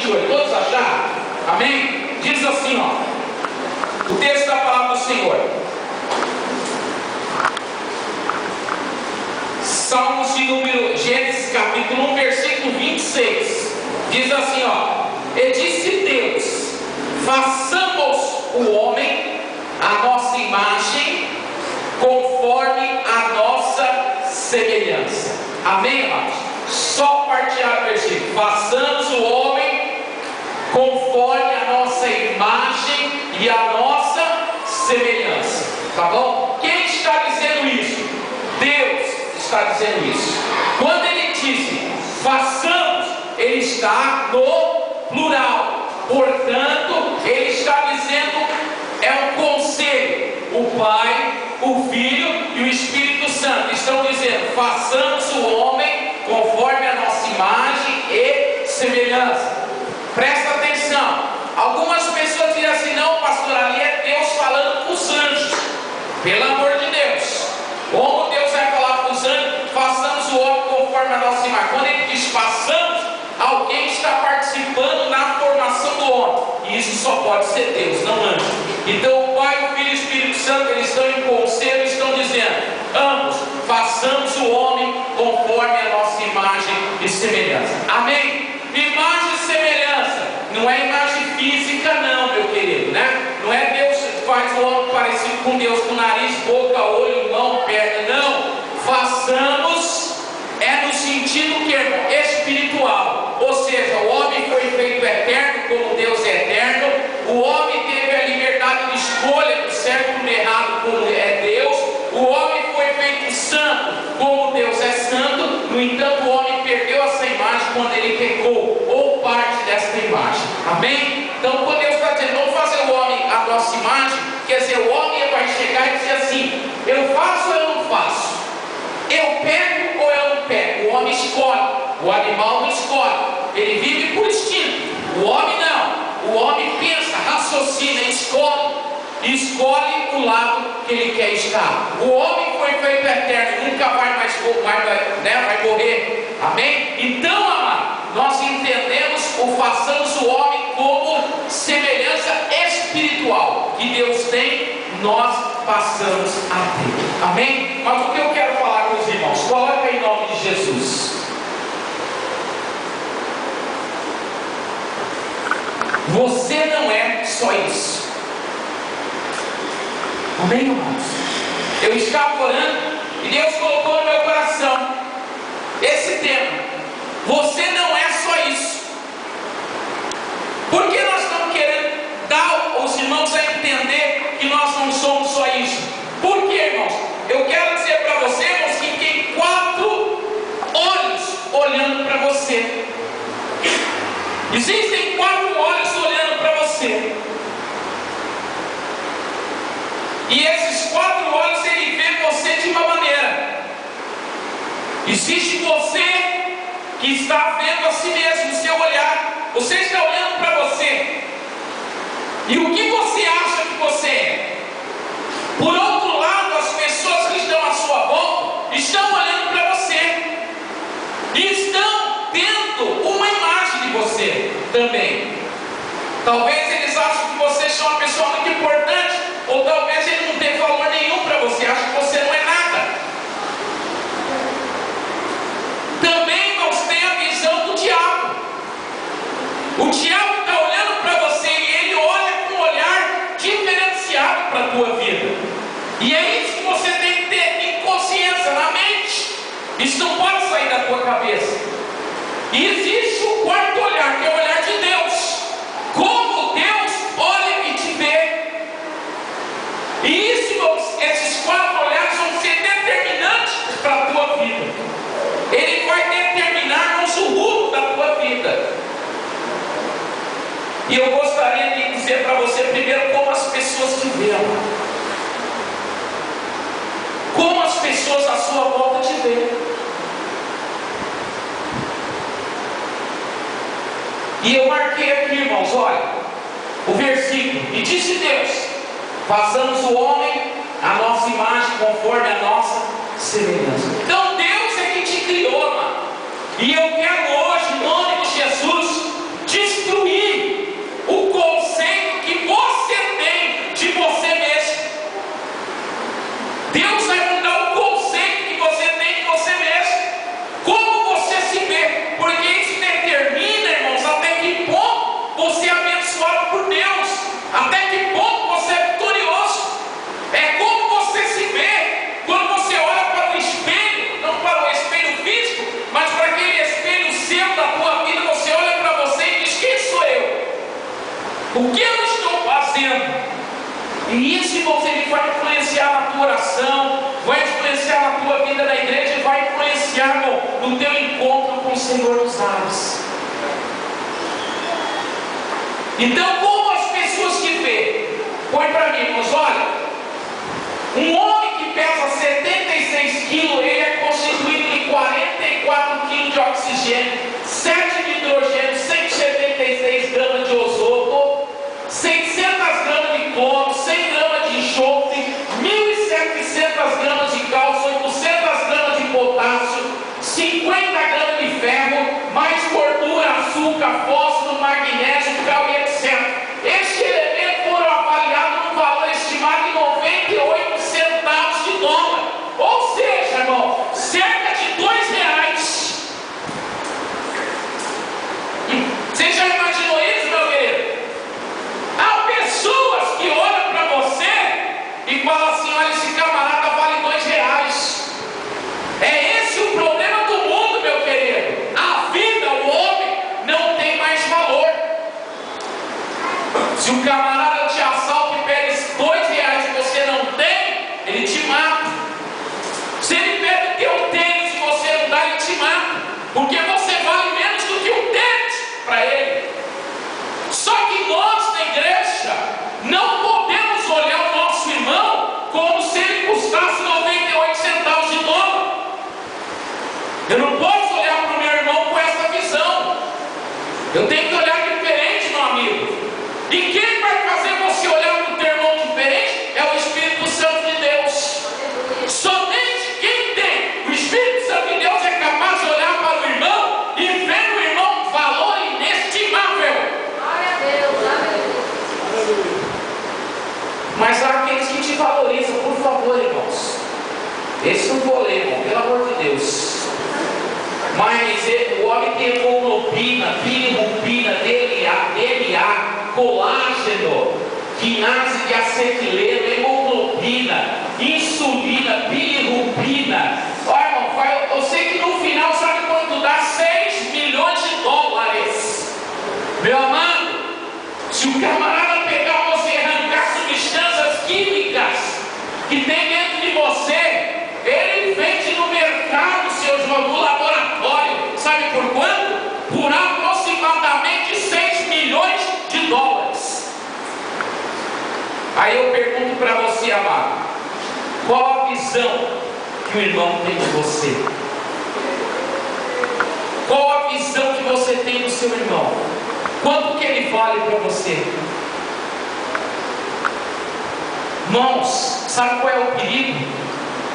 28. Todos acharam? Amém? Diz assim, ó, o texto da palavra do Senhor. Salmos de número, Gênesis capítulo 1, versículo 26. Diz assim, ó: e disse Deus: façamos o homem a nossa imagem, conforme a nossa semelhança. Amém, irmãos? Só partilhar o versículo. Façamos o homem conforme a nossa imagem e a nossa semelhança. Tá bom? Quem está dizendo isso? Deus está dizendo isso. Quando ele disse façamos, ele está no plural. Portanto, ele está dizendo, é um conselho. O Pai, o Filho e o Espírito Santo estão dizendo: façamos o homem conforme a nossa imagem e semelhança. Presta atenção. Algumas pessoas dizem assim: não, pastor, ali é Deus falando com os anjos. Pelo amor de Deus, como Deus vai falar com os anjos? Façamos o homem conforme a nossa imagem. Quando ele diz façamos, alguém está participando na formação do homem, e isso só pode ser Deus, não anjo. Então o Pai, o Filho e o Espírito Santo, eles estão em conselho, estão dizendo: ambos, façamos o homem conforme a nossa imagem e semelhança. Amém? Imagem e semelhança não é imagem física não, meu querido, né? Não é Deus que faz o homem parecido com Deus, com nariz, boca, olho, mão, perna. Não. Façamos é no sentido que, irmão, espiritual. Ou seja, o homem foi feito eterno como Deus é eterno. O homem teve a liberdade de escolha do certo e do errado como é Deus. O homem foi feito santo como Deus é santo. No entanto, o homem perdeu essa imagem quando ele pecou, ou parte dessa imagem. Amém? Então, quando Deus está dizendo vamos fazer o homem a nossa imagem, quer dizer, o homem vai chegar e dizer assim: eu faço ou eu não faço? Eu pego ou eu não pego? O homem escolhe, o animal não escolhe, ele vive por instinto. O homem não, o homem pensa, raciocina, escolhe o lado que ele quer estar. O homem foi feito eterno, nunca vai mais vai morrer. Amém? Então, amado, nós entendemos o façamos o homem como semelhança espiritual que Deus tem, nós passamos a ter. Amém? Mas o que eu quero falar com os irmãos? Coloca em nome de Jesus. Você não é só isso. Amém, irmãos? Eu estava orando e Deus colocou no meu coração esse tema. Você não é só isso. Por que nós estamos querendo dar os irmãos a entender que nós não somos só isso? Por quê, irmãos? Eu quero dizer para você, irmãos, que tem 4 olhos olhando para você. Existem 4 olhos olhando para você. E esses 4 olhos, ele vê você de uma maneira. Existe você que está vendo a si mesmo, o seu olhar. Você está olhando para você. E o que você acha que você é? Por outro lado, as pessoas que estão à sua volta estão olhando para você. E estão tendo uma imagem de você também. Talvez eles achem que você é uma pessoa muito importante. Ou talvez ele não tenha valor nenhum para você, acha que você não é nada. Também nós temos a visão do diabo. O diabo está olhando para você e ele olha com um olhar diferenciado para a tua vida. E é isso que você tem que ter em consciência, na mente. Isso não pode sair da tua cabeça. E existe o 4º olhar, que é o olhar de Deus. Como Deus olha e te vê. E esses 4 olhares vão ser determinantes para a tua vida. Ele vai determinar o rumo da tua vida. E eu gostaria de dizer para você primeiro como as pessoas te veem. Como as pessoas à sua volta te veem. E eu marquei aqui, irmãos, olha, o versículo. E disse Deus: façamos o homem a nossa imagem, conforme a nossa semelhança. Então Deus é que te criou, mano. E eu quero hoje, em nome de Jesus, destruir E isso, irmãos, ele vai influenciar na tua oração, vai influenciar na tua vida na igreja, e vai influenciar no teu encontro com o Senhor dos ares. Então, como as pessoas que vê, põe para mim, irmãos, olha, um homem que pesa 76 quilos, ele é constituído de 44 quilos de oxigênio, 7 de hidrogênio, 176 gramas de ozoto, 600 gramas de cloro, 100 gramas de enxofre, 1.700 gramas de cálcio, 800 gramas de potássio, 50 gramas de ferro, mais gordura, açúcar, fósforo, magnésio, cal e etc. Este elemento foram avaliados num valor estimado de 98 centavos de dólar. Ou seja, irmão, cerca de R$2. Você já imaginou isso, meu querido? Há pessoas que olham para você e falam assim: olha, esse camarada vale R$2. É esse o problema do mundo, meu querido. A vida, o homem, não tem mais valor. Se o camarada te assalta e pega esses R$2 que você não tem, ele te mata. Se ele pega o teu tênis e você não dá, ele te mata, porque você vale menos do que um tênis para ele. Só que nós na igreja não podemos olhar o nosso irmão como se ele custasse 98 centavos de dólar. Eu não posso olhar para o meu irmão com essa visão. Eu tenho que olhar diferente, meu amigo. E quem vai fazer você olhar para o teu irmão diferente é o Espírito Santo de Deus. Somente quem tem o Espírito Santo de Deus é capaz de olhar para o irmão e ver no irmão um valor inestimável. Glória a Deus, aleluia. Mas há aqueles que te valorizam, por favor, irmãos. Esse não vou ler, irmão, pelo amor de Deus. Mas o homem tem hemoglobina, bilirrubina, DNA, colágeno, quinase de acetileno, hemoglobina, insulina, bilirrubina. Olha, irmão, eu sei que no final, sabe quanto dá? 6 milhões de dólares. Meu amado, se o camarada pegar você e arrancar substâncias químicas que tem dentro de você, ele vende no mercado, no laboratório. Sabe por quanto? Por aproximadamente 6 milhões de dólares. Aí eu pergunto para você, amado, qual a visão que o irmão tem de você? Qual a visão que você tem do seu irmão? Quanto que ele vale para você? Irmãos, sabe qual é o perigo?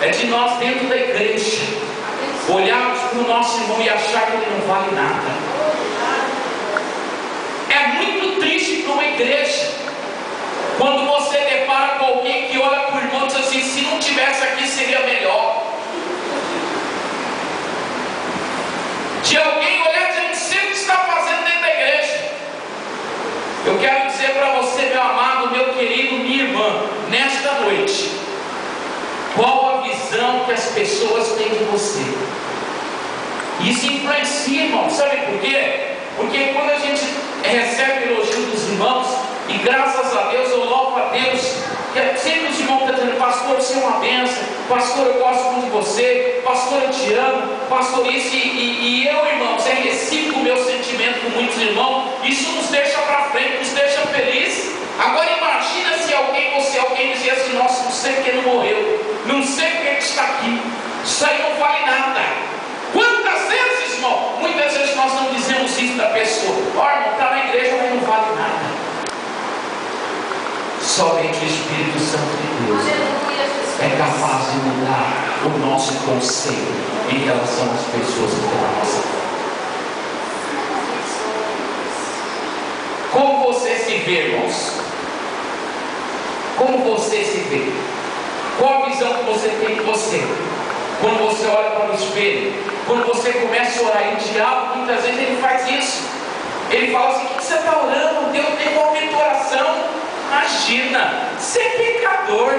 É de nós dentro da igreja olharmos para o nosso irmão e achar que ele não vale nada. É muito triste para uma igreja quando você depara com alguém que olha para o irmão e diz assim: se não tivesse aqui seria melhor. De alguém olhar e dizer: não sei o que está fazendo dentro da igreja. Eu quero dizer para você, meu amado, meu querido, minha irmã, nesta noite, qual a visão que as pessoas têm de você? Isso influencia, irmão. Sabe por quê? Porque quando a gente recebe elogio dos irmãos, e graças a Deus, eu louvo a Deus, que sempre os irmãos estão dizendo: pastor, você é uma bênção, pastor, eu gosto muito de você, pastor, eu te amo, pastor, isso, e eu, irmãos, é recíproco o meu sentimento com muitos irmãos. Isso nos deixa para frente, nos deixa felizes. Agora imagina se alguém dizia assim: nossa, não sei porque não morreu, não sei porque ele está aqui, isso aí não vale nada. Quantas vezes, irmão, muitas vezes nós não dizemos isso da pessoa: ó, irmão, está na igreja, mas não vale nada. Somente o Espírito Santo de Deus é capaz de mudar o nosso conceito em relação às pessoas que estão na nossa vida. Como você se vê, irmãos? Como você se vê? Qual a visão que você tem de você? Quando você olha para o espelho, quando você começa a orar, e o diabo muitas vezes ele faz isso. Ele fala assim: o que você está orando? Deus tem uma oração. Imagina, ser pecador.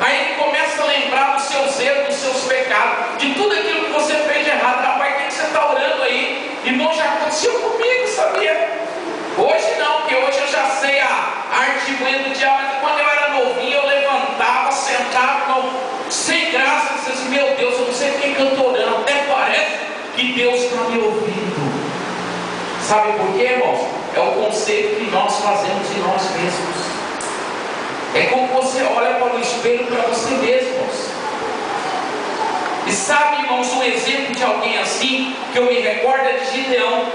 Aí ele começa a lembrar dos seus erros, dos seus pecados, de tudo aquilo que você fez de errado. Rapaz, o que você está orando aí? Irmão, já aconteceu comigo, sabia? Hoje não, porque hoje eu já sei a arte do diabo. Mas quando eu era novinho, eu Sabe por quê, irmãos? É o conceito que nós fazemos de nós mesmos. É como você olha para o espelho para você mesmo, irmãos. E sabe, irmãos, um exemplo de alguém assim, que eu me recordo é de Gideão.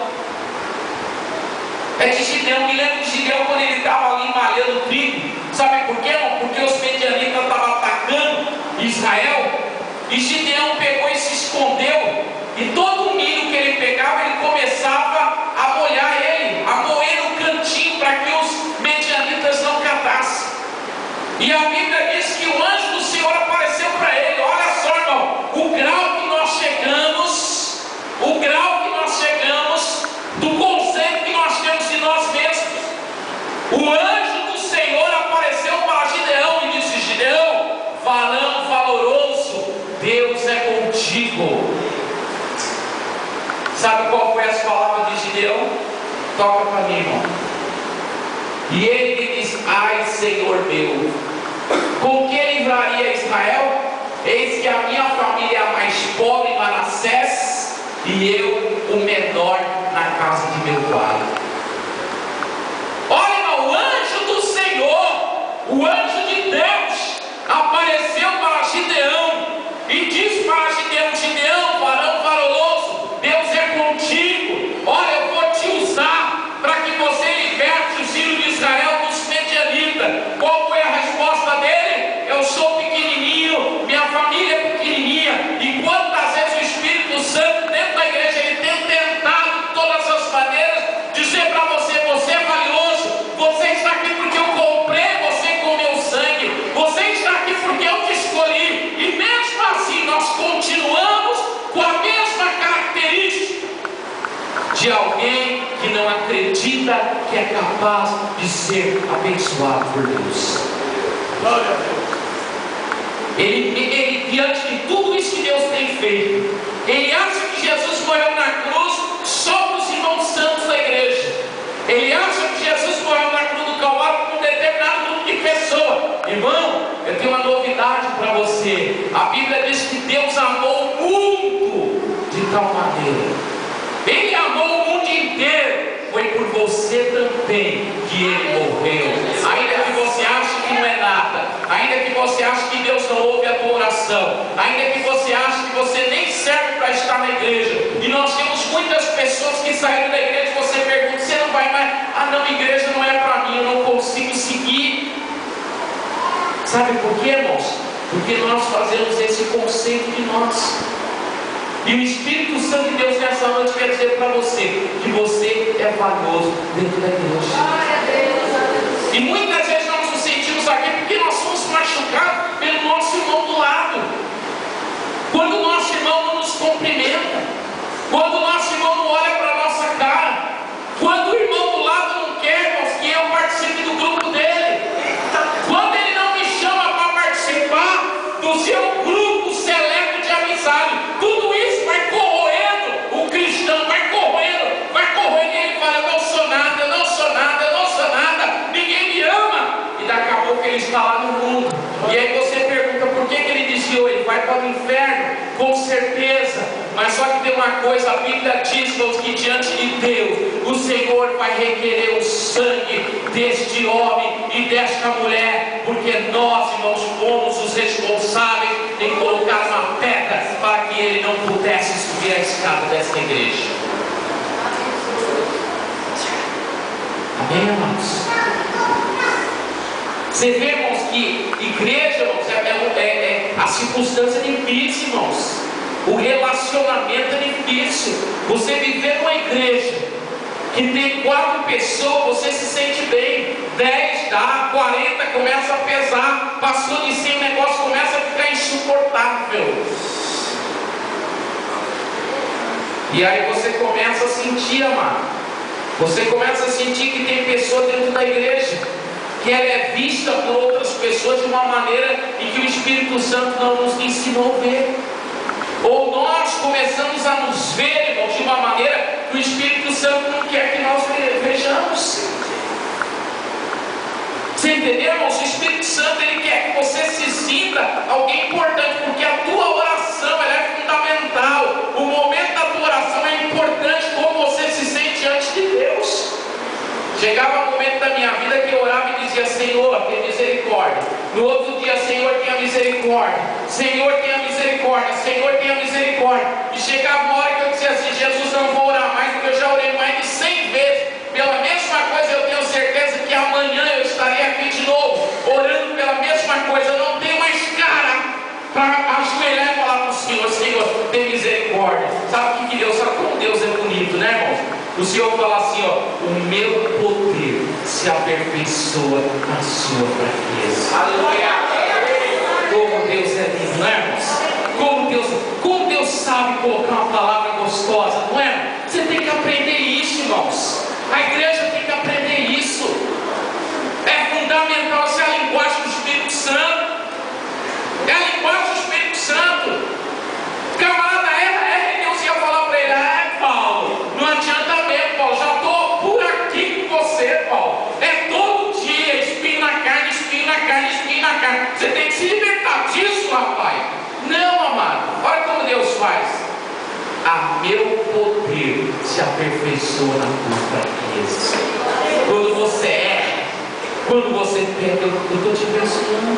Me lembro de Gideão quando ele estava ali malhando trigo. Sabe por quê, irmão? Porque os medianitas estavam atacando Israel. E Gideão pegou e se escondeu. E todo o milho que ele pegava, ele começava a molhar ele, a moer no cantinho, para que os medianitas não catassem. E a Bíblia diz que o anjo do Senhor apareceu para ele. Olha só, irmão, o grau que nós chegamos do conceito que nós temos de nós mesmos. O anjo do Senhor apareceu para Gideão e disse: Gideão, varão valoroso, Deus é contigo. Sabe qual foi as palavras de Gideão? Toca para mim, irmão. E ele diz: ai, Senhor meu, com que livraria Israel? Eis que a minha família é a mais pobre em Manassés, e eu o menor na casa de meu pai. Olha, irmão, o anjo do Senhor, o anjo de Deus, apareceu para Gideão e disse para Gideão: Gideão, varão valoroso, Deus é contigo. Olha, eu vou te usar para que você liberte os filhos de Israel dos medianitas. Qual foi a resposta dele? Eu sou pequenininho, minha família é pequenininha. E quantas vezes o Espírito Santo dentro da igreja ele tem tentado de todas as maneiras dizer para você: você é valioso, você está aqui porque eu comprei você com meu sangue, você está aqui porque eu te escolhi. E mesmo assim nós continuamos com a mesma característica de alguém que não acredita que é capaz de ser abençoado por Deus. Glória a Deus. Ele, diante de tudo isso que Deus tem feito, ele acha que Jesus morreu na cruz só para os irmãos santos da igreja. Ele acha que Jesus morreu na cruz do Calvário para um determinado grupo de pessoas. Irmão, eu tenho uma novidade para você. A Bíblia diz que Deus amou o mundo de tal maneira. Ele amou o mundo inteiro. Foi por você também que ele morreu. Ainda que você ache que não é nada, ainda que você ache que Deus não ouve a tua oração, ainda que você ache que você nem serve para estar na igreja. E nós temos muitas pessoas que saíram da igreja e você pergunta: você não vai mais? Ah não, igreja não é para mim, eu não consigo seguir. Sabe por quê, irmãos? Porque nós fazemos esse conceito de nós. E o Espírito Santo de Deus nessa noite quer dizer para você que você é valioso dentro da igreja. E muitas vezes nós nos sentimos aqui porque nós somos machucados pelo nosso irmão do lado. Quando o nosso irmão não nos cumprimenta, quando o nosso irmão não olha para a nossa cara, quando o irmão do lado não quer, irmãos, que eu participe do grupo dele, quando ele não me chama para participar do seu grupo seleto de amizade, tudo isso vai corroendo o cristão, vai corroendo, e ele fala: eu não sou nada, eu não sou nada, eu não sou nada, ninguém me ama. E daqui a pouco ele está lá no mundo. E aí você pergunta: por que ele desviou? Ele vai para o inferno, com certeza. Mas só que tem uma coisa, a Bíblia diz que diante de Deus o Senhor vai requerer o sangue deste homem e desta mulher, porque nós, irmãos, fomos os responsáveis em colocar uma pedra para que ele não pudesse subir a escada desta igreja. Amém, irmãos? Você vê, irmãos, que igreja, irmãos, a circunstância é difícil, irmãos. O relacionamento é difícil. Você viver numa igreja que tem 4 pessoas, você se sente bem. 10 dá, 40 começa a pesar. Passou de 100, o negócio começa a ficar insuportável. E aí você começa a sentir, amado. Você começa a sentir que tem pessoa dentro da igreja que ela é vista por outras pessoas de uma maneira em que o Espírito Santo não nos ensinou a ver. Ou nós começamos a nos ver, irmãos, de uma maneira que o Espírito Santo não quer que nós vejamos. Você entendeu, irmãos? O Espírito Santo, ele quer que você se sinta alguém importante, porque a tua oração ela é fundamental. O momento da tua oração é importante, como você se sente antes de Chegava um momento da minha vida que eu orava e dizia: Senhor, tenha misericórdia. No outro dia: Senhor, tenha misericórdia. Senhor, tenha misericórdia. Senhor, tenha misericórdia. E chegava uma hora que eu dizia assim: Jesus, não vou orar mais, porque eu já orei mais de 100 vezes. Pela mesma coisa, eu tenho certeza que amanhã eu estarei aqui de novo, orando pela mesma coisa. Eu não tenho mais cara para ajoelhar e falar para o Senhor: Senhor, tem misericórdia. Sabe o que Deus, sabe como Deus é bonito, né, irmão? O Senhor fala assim: ó, o meu poder se aperfeiçoa na sua fraqueza. Aleluia! Como Deus é lindo, não é, irmãos? Como Deus sabe colocar uma palavra gostosa, não é? Você tem que aprender isso, irmãos. A igreja tem que aprender isso. É fundamental. Essa é a linguagem do Espírito Santo. É a linguagem do Espírito Santo. Camarada, Deus ia falar para ele: Paulo, não adianta mesmo, Paulo, já estou por aqui com você, Paulo. É todo dia, espinho na carne, espinho na carne, espinho na carne. Você tem que se libertar disso, rapaz. Não, amado. Olha como Deus faz. Meu poder se aperfeiçoa na tua fraqueza. Quando você erra, quando você peca, eu estou te abençoando.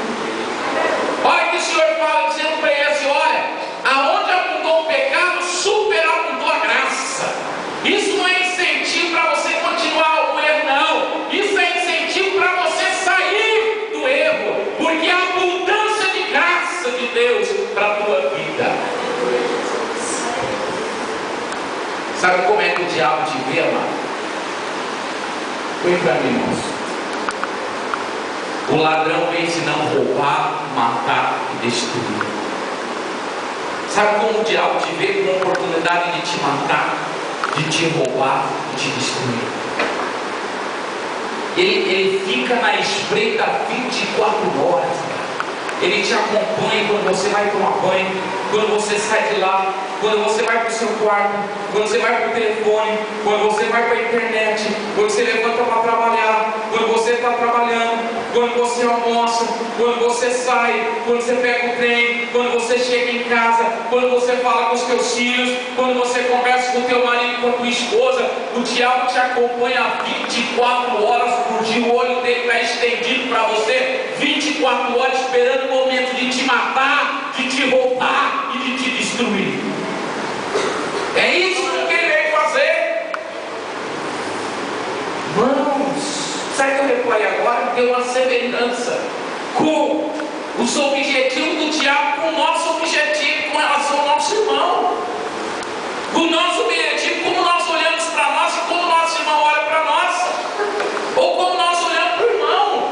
Olha que o Senhor fala, dizendo para ele assim: olha, aonde abundou o pecado, superabundou a graça. Isso não é incentivo para você continuar o erro, não. Isso é incentivo para você sair do erro, porque é a abundância de graça de Deus para a tua vida. Sabe como é que o diabo te vê, amado? Põe para mim, irmãos. O ladrão vem ensinando a roubar, matar e destruir. Sabe como o diabo te vê? Com a oportunidade de te matar, de te roubar e te destruir. Ele fica na espreita 24 horas. Ele te acompanha quando você vai tomar banho, quando você sai de lá, quando você vai para o seu quarto, quando você vai para o telefone, quando você vai para a internet, quando você levanta para trabalhar, quando você está trabalhando, quando você almoça, quando você sai, quando você pega o trem, quando você chega em casa, quando você fala com os teus filhos, quando você conversa com o teu marido, com a tua esposa. O diabo te acompanha 24 horas por dia. O olho dele está estendido para você 24 horas, esperando o momento de te matar, de te roubar e de te destruir. É isso que ele veio fazer. Irmãos, sabe o que eu reparei agora? Tem uma semelhança com os objetivos do diabo, com o nosso objetivo com relação ao nosso irmão. O nosso objetivo, como nós olhamos para nós e como o nosso irmão olha para nós, ou como nós olhamos para o irmão.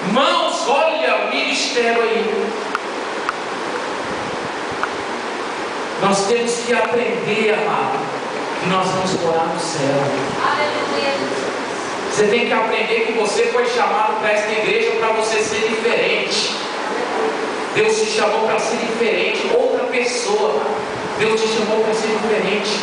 Irmãos, olha o ministério aí. Nós temos que aprender, amado, que nós vamos morar no céu. Aleluia. Você tem que aprender que você foi chamado para esta igreja para você ser diferente. Deus te chamou para ser diferente. Outra pessoa, Deus te chamou para ser diferente.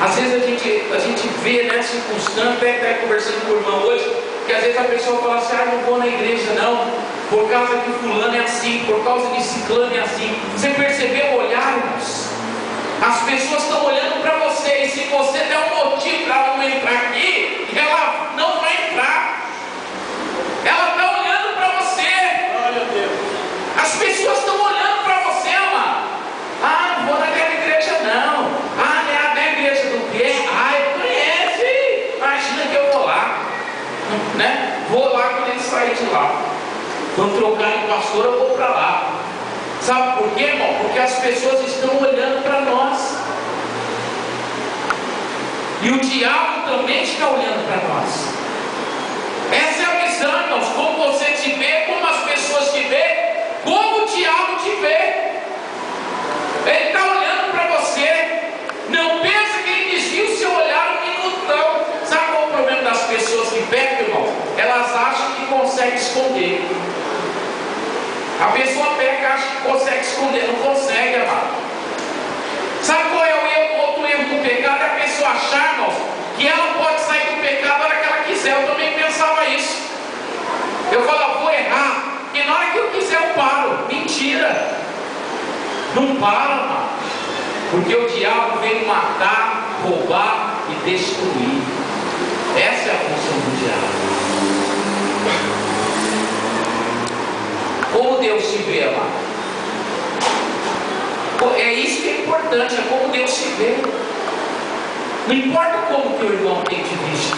Às vezes a gente vê, né, circunstância, até conversando com o irmão hoje, que às vezes a pessoa fala assim: não vou na igreja não, por causa que fulano é assim, por causa de ciclano é assim. Você percebeu o olhar, irmãos? As pessoas estão olhando para você, e se você der um motivo para ela não entrar aqui, ela não vai entrar. Ela está olhando para você. Glória a Deus. As pessoas estão olhando para você, amado. Não vou naquela igreja não. Não é a igreja do quê? Conhece. Imagina que eu vou lá, né? Vou lá quando ele sair de lá. Quando trocar de pastor, eu vou para lá. Sabe por quê, irmão? Porque as pessoas estão olhando para nós. E o diabo também está olhando para nós. Essa é a visão, irmãos. Como você te vê, como as pessoas te vê, como o diabo te vê. Ele está olhando para você. Não pensa que ele desvia o seu olhar um minutão. Sabe qual é o problema das pessoas que pecam, irmão? Elas acham que conseguem esconder. A pessoa peca, acha que consegue esconder, não consegue, amado. Sabe qual é o outro erro do pecado? É a pessoa achar, irmãos, que ela pode sair do pecado a hora que ela quiser. Eu também pensava isso. Eu falo: vou errar, porque na hora que eu quiser eu paro. Mentira. Não para, amado. Porque o diabo veio matar, roubar e destruir. Essa é vê, amado. É isso que é importante, é como Deus te vê. Não importa como teu irmão tem te visto.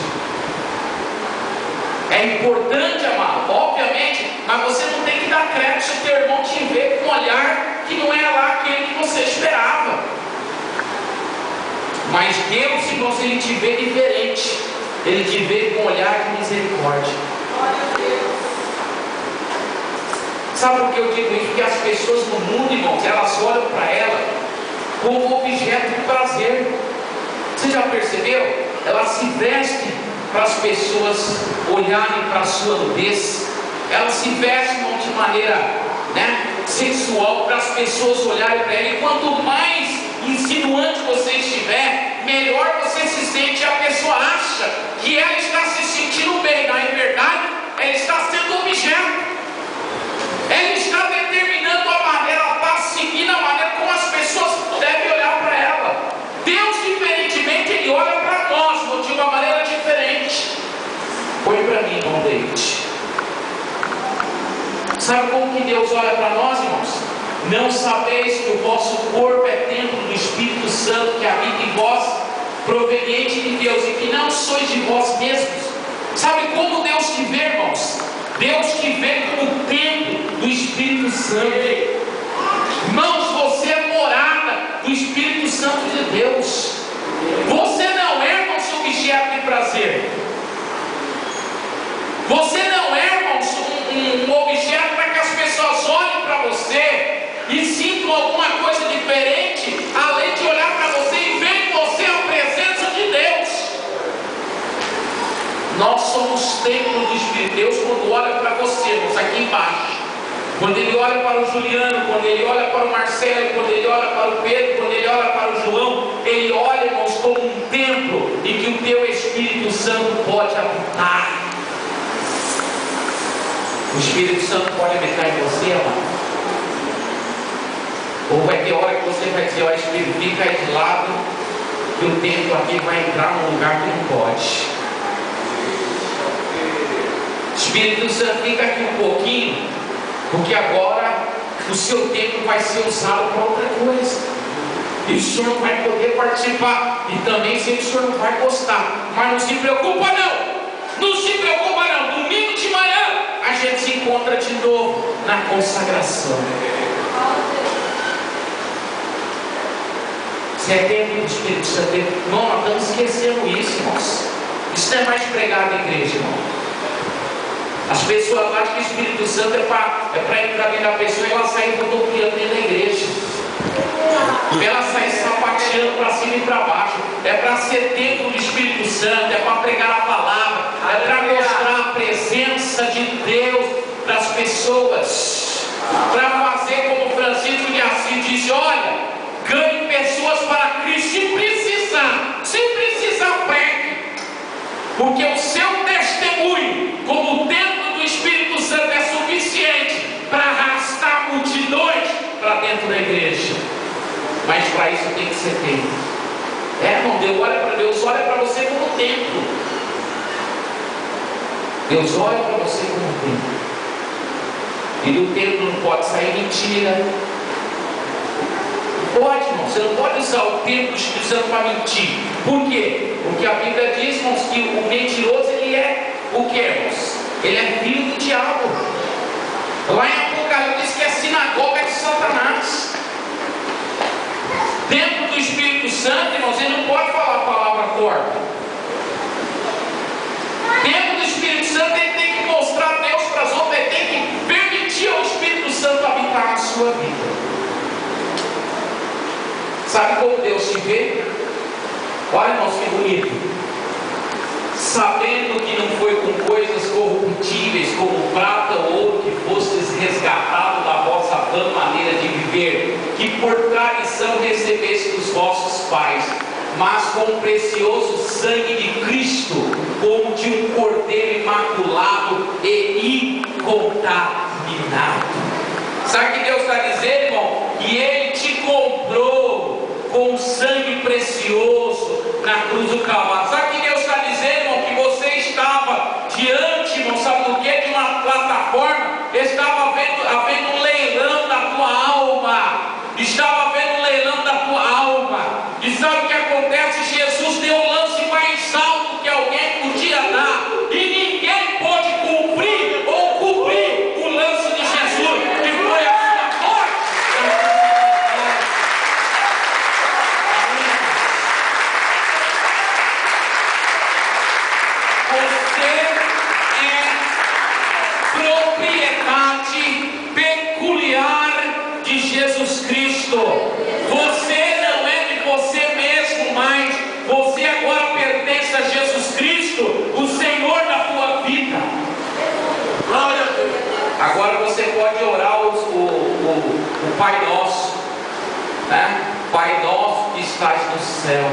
É importante, amado, obviamente, mas você não tem que dar crédito se o teu irmão te vê com um olhar que não é lá aquele que você esperava. Mas Deus, irmãos, Ele te vê diferente. Ele te vê com um olhar de misericórdia. Sabe por que eu digo isso? Porque as pessoas no mundo, irmãos, elas olham para ela como objeto de prazer. Você já percebeu? Elas se vestem para as pessoas olharem para a sua nudez. Elas se vestem de maneira, sexual para as pessoas olharem para ela. E quanto mais insinuante você estiver, melhor você se sente. A pessoa acha que ela está se sentindo bem. Na verdade, ela está sendo objeto. Ela está determinando a maneira, ela está seguindo a maneira como as pessoas devem olhar para ela. Deus, diferentemente, Ele olha para nós de uma maneira diferente. Põe para mim, irmão David. Sabe como que Deus olha para nós, irmãos? Não sabeis que o vosso corpo é templo do Espírito Santo que habita em vós, proveniente de Deus, e que não sois de vós mesmos. Sabe como Deus te vê, irmãos? Deus te vê como templo do Espírito Santo. Irmãos, você é morada do Espírito Santo de Deus. Você não é, irmãos, objeto de prazer. Você não é, irmãos, um objeto para que as pessoas olhem para você e sintam alguma coisa diferente, além de olhar para você e ver em você a presença de Deus. Nós somos templo do Espírito. Deus, quando olha para você, irmãos, aqui embaixo, quando Ele olha para o Juliano, quando Ele olha para o Marcelo, quando Ele olha para o Pedro, quando Ele olha para o João, Ele olha, irmãos, como um templo em que o teu Espírito Santo pode habitar. O Espírito Santo pode habitar em você, amado. Ou vai ter hora que você vai dizer: ó, Espírito, fica aí de lado, que o templo aqui vai entrar num lugar que não pode. Espírito Santo, fica aqui um pouquinho, porque agora o seu tempo vai ser usado para outra coisa. E o senhor não vai poder participar. E também sei que o senhor não vai gostar. Mas não se preocupa não. Não se preocupa não. Domingo de manhã a gente se encontra de novo na consagração. Você é templo do Espírito Santo. Irmão, nós estamos esquecendo isso, irmãos. Isso não é mais pregado na igreja, irmão. As pessoas acham que o Espírito Santo é para entrar dentro da pessoa e ela sair rodopiando dentro da igreja. Ela sair sapateando para cima e para baixo. É para ser templo do Espírito Santo, é para pregar a palavra, é para mostrar a presença de Deus para as pessoas. Para fazer como Francisco de Assis disse: olha, ganhe pessoas para Cristo. Se precisar, pregue. Porque o seu testemunho, como templo do Espírito Santo, é suficiente para arrastar multidões para dentro da igreja. Mas para isso tem que ser templo. Irmão, Deus olha para você como templo. Deus olha para você como templo. E do templo não pode sair mentira. Pode, irmão, você não pode usar o templo do Espírito Santo para mentir. Por quê? Porque a Bíblia diz, irmãos, que o mentiroso, ele é o que, irmãos? Ele é filho do diabo. Lá em Apocalipse diz que é sinagoga de Satanás. Templo do Espírito Santo, irmãos, ele não pode falar a palavra torta. Templo do Espírito Santo, ele tem que mostrar Deus para as outras, ele tem que permitir ao Espírito Santo habitar na sua vida. Sabe como Deus te vê? Olha, irmãos, que bonito. Sabendo que não foi com coisas corruptíveis, como prata ou ouro, que fostes resgatados da vossa vã maneira de viver, que por tradição recebeste dos vossos pais, mas com o precioso sangue de Cristo, como de um cordeiro imaculado e incontaminado. Sabe o que Deus está dizendo, irmão? Que Ele te comprou com sangue precioso na cruz do Calvário. Sabe o que Deus está dizendo, irmão? Que você estava diante, irmão, sabe do que? De uma plataforma, estava havendo um leilão o Pai Nosso, né? Pai Nosso que estás no céu.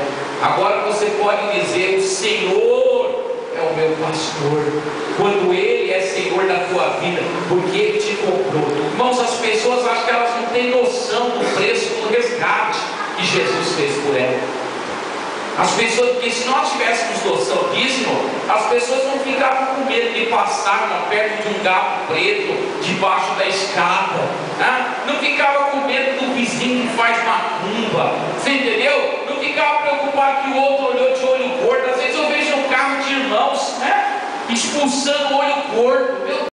Agora você pode dizer: o Senhor é o meu pastor, quando Ele é Senhor da tua vida, porque Ele te comprou. Irmãos, as pessoas acham que elas não têm noção do preço do resgate que Jesus fez por elas. As pessoas, porque se nós tivéssemos noção disso, irmão, as pessoas não ficavam com medo de passar perto de um gato preto, debaixo da escada, né? Não ficava com medo do vizinho que faz macumba, você entendeu? Não ficava preocupado que o outro olhou de olho gordo. Às vezes eu vejo um carro de irmãos, né, expulsando o olho gordo. Meu